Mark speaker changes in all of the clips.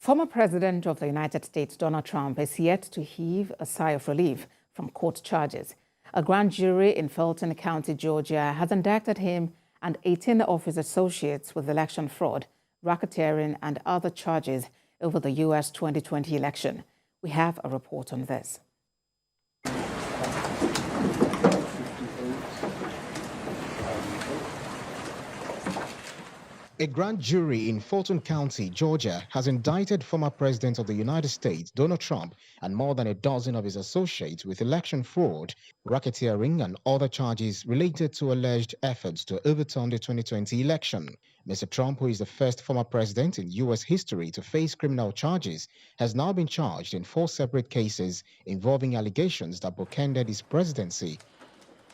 Speaker 1: Former President of the United States, Donald Trump, is yet to heave a sigh of relief from court charges. A grand jury in Fulton County, Georgia, has indicted him and 18 of his associates with election fraud, racketeering, and other charges over the U.S. 2020 election. We have a report on this.
Speaker 2: A grand jury in Fulton County, Georgia, has indicted former President of the United States, Donald Trump, and more than a dozen of his associates with election fraud, racketeering, and other charges related to alleged efforts to overturn the 2020 election. Mr. Trump, who is the first former president in U.S. history to face criminal charges, has now been charged in 4 separate cases involving allegations that bookended his presidency.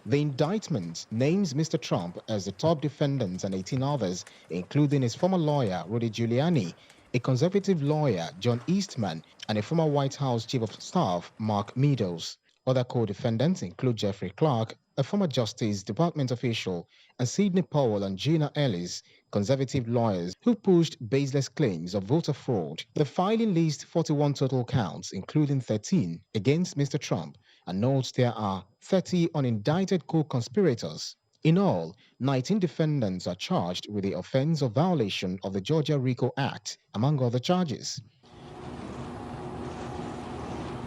Speaker 2: The indictment names Mr. Trump as the top defendant and 18 others, including his former lawyer, Rudy Giuliani, a conservative lawyer, John Eastman, and a former White House Chief of Staff, Mark Meadows. Other co-defendants include Jeffrey Clark, a former Justice Department official, and Sidney Powell and Gina Ellis, conservative lawyers who pushed baseless claims of voter fraud. The filing lists 41 total counts, including 13 against Mr. Trump, and notes there are 30 unindicted co-conspirators. In all, 19 defendants are charged with the offense of violation of the Georgia RICO Act, among other charges.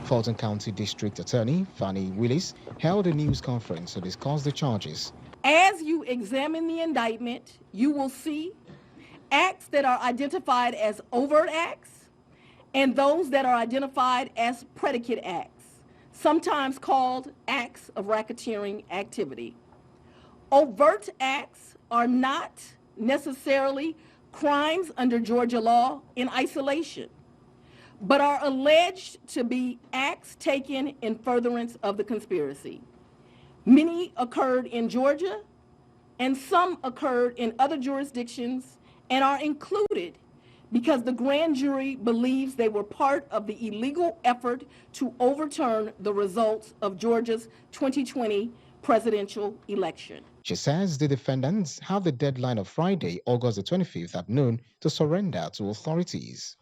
Speaker 2: Fulton County District Attorney Fannie Willis held a news conference to discuss the charges.
Speaker 3: As you examine the indictment, you will see acts that are identified as overt acts and those that are identified as predicate acts, sometimes called acts of racketeering activity. Overt acts are not necessarily crimes under Georgia law in isolation, but are alleged to be acts taken in furtherance of the conspiracy. Many occurred in Georgia, and some occurred in other jurisdictions and are included because the grand jury believes they were part of the illegal effort to overturn the results of Georgia's 2020 presidential election.
Speaker 2: She says the defendants have the deadline of Friday, August the 25th at noon to surrender to authorities.